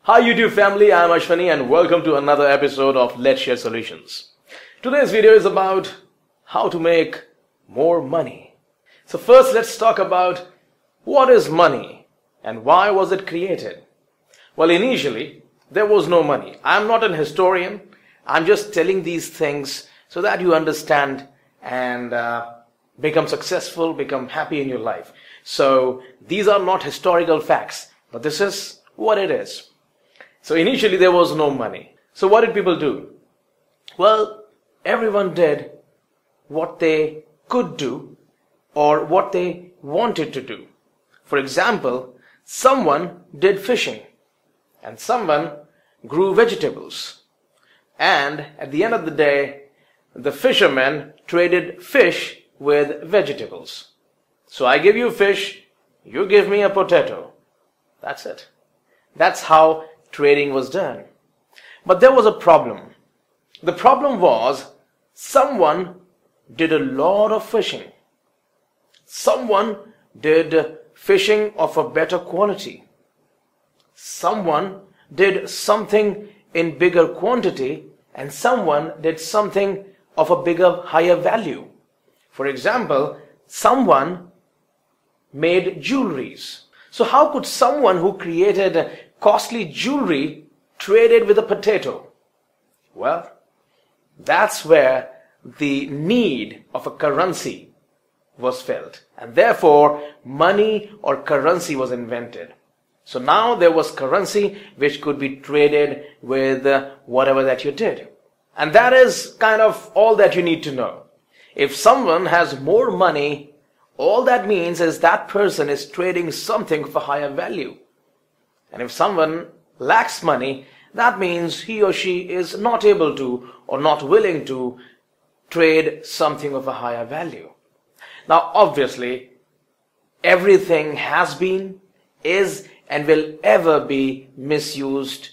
Hi YouTube family, I am Ashwani and welcome to another episode of Let's Share Solutions. Today's video is about how to make more money. So first let's talk about what is money and why was it created. Well, initially there was no money. I'm not an historian. I'm just telling these things so that you understand and become successful, become happy in your life. So these are not historical facts, but this is what it is. So initially there was no money. So what did people do? Well, everyone did what they could do or what they wanted to do. For example, someone did fishing and someone grew vegetables. And at the end of the day, the fishermen traded fish with vegetables. So I give you fish, you give me a potato. That's it. That's how trading was done. But there was a problem. The problem was someone did a lot of fishing. Someone did fishing of a better quality. Someone did something in bigger quantity and someone did something of a bigger, higher value. For example, someone made jewelries. So how could someone who created costly jewelry traded with a potato? Well, that's where the need of a currency was felt, and therefore money or currency was invented. So now there was currency which could be traded with whatever that you did. And that is kind of all that you need to know. If someone has more money, all that means is that person is trading something of a higher value. And if someone lacks money, that means he or she is not able to or not willing to trade something of a higher value. Now, obviously, everything has been, is, and will ever be misused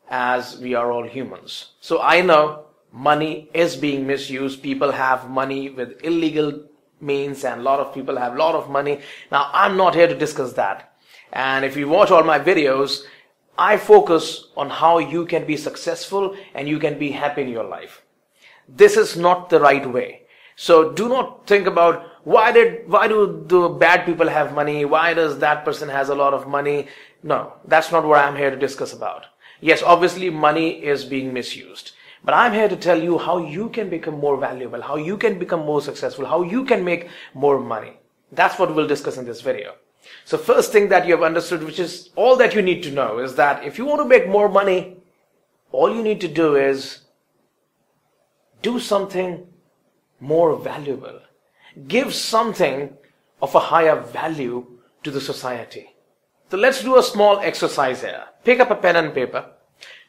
as we are all humans. So I know money is being misused. People have money with illegal means and a lot of people have a lot of money. Now, I'm not here to discuss that. And if you watch all my videos, I focus on how you can be successful and you can be happy in your life. This is not the right way. So do not think about why do the bad people have money? Why does that person has a lot of money? No, that's not what I'm here to discuss about. Yes, obviously money is being misused. But I'm here to tell you how you can become more valuable, how you can become more successful, how you can make more money. That's what we'll discuss in this video. So first thing that you have understood, which is all that you need to know, is that if you want to make more money, all you need to do is do something more valuable. Give something of a higher value to the society. So let's do a small exercise here. Pick up a pen and paper.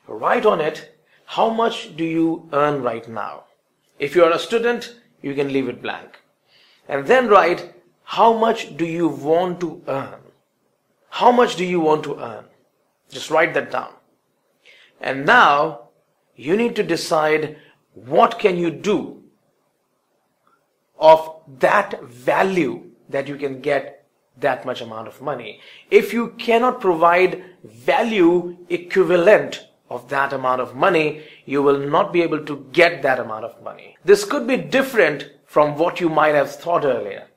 Write on it, how much do you earn right now? If you are a student, you can leave it blank. And then write, how much do you want to earn? How much do you want to earn? Just write that down. And now you need to decide what can you do of that value that you can get that much amount of money. If you cannot provide value equivalent of that amount of money, you will not be able to get that amount of money. This could be different from what you might have thought earlier.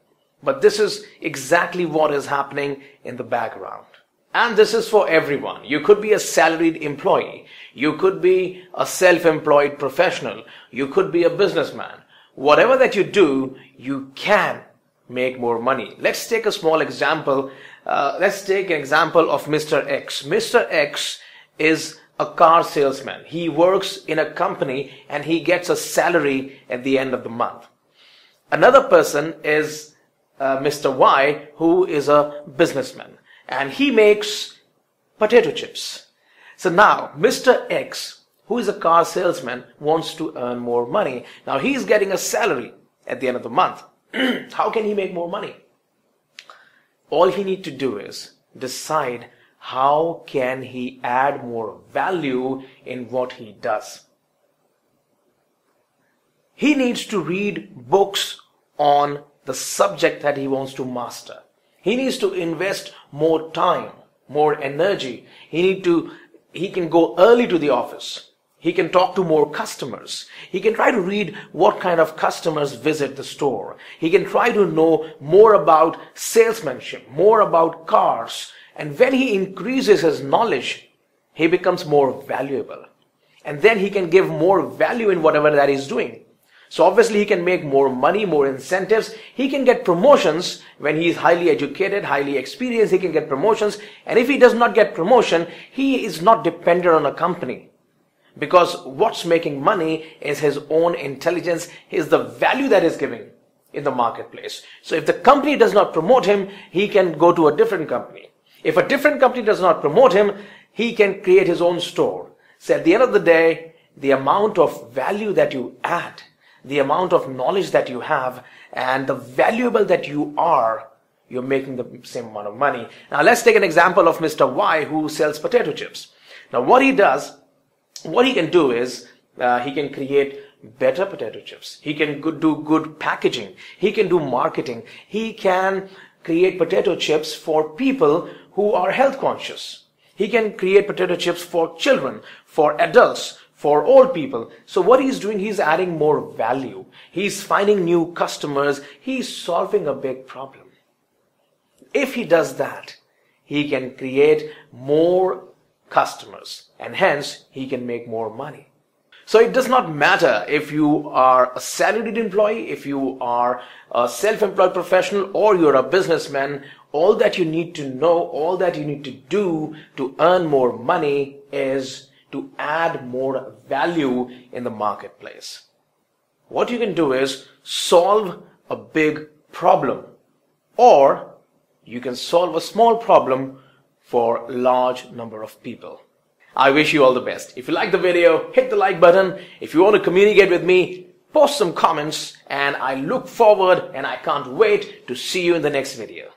But this is exactly what is happening in the background. And this is for everyone. You could be a salaried employee. You could be a self-employed professional. You could be a businessman. Whatever that you do, you can make more money. Let's take a small example. Let's take an example of Mr. X. Mr. X is a car salesman. He works in a company and he gets a salary at the end of the month. Another person is Mr. Y, who is a businessman, and he makes potato chips. So now Mr. X, who is a car salesman, wants to earn more money. Now he's getting a salary at the end of the month. How can he make more money? All he needs to do is decide how can he add more value in what he does. He needs to read books on the subject that he wants to master. He needs to invest more time, more energy. He needs to he can go early to the office. He can talk to more customers. He can try to read what kind of customers visit the store. He can try to know more about salesmanship, more about cars. And when he increases his knowledge, he becomes more valuable. And then he can give more value in whatever that he's doing. So obviously he can make more money, more incentives. He can get promotions when he is highly educated, highly experienced. He can get promotions. And if he does not get promotion, he is not dependent on a company. Because what's making money is his own intelligence, is the value that is giving in the marketplace. So if the company does not promote him, he can go to a different company. If a different company does not promote him, he can create his own store. So at the end of the day, the amount of value that you add, the amount of knowledge that you have, and the valuable that you are, you're making the same amount of money. Now let's take an example of Mr. Y, who sells potato chips. Now what he can do is, he can create better potato chips. He can do good packaging. He can do marketing. He can create potato chips for people who are health conscious. He can create potato chips for children, for adults, for old people. So what he's doing, he's adding more value. He's finding new customers. He's solving a big problem. If he does that, he can create more customers, and hence he can make more money. So it does not matter if you are a salaried employee, if you are a self-employed professional, or you're a businessman. All that you need to know, all that you need to do to earn more money is to add more value in the marketplace. What you can do is solve a big problem, or you can solve a small problem for a large number of people. I wish you all the best. If you like the video, hit the like button. If you want to communicate with me, post some comments, and I look forward and I can't wait to see you in the next video.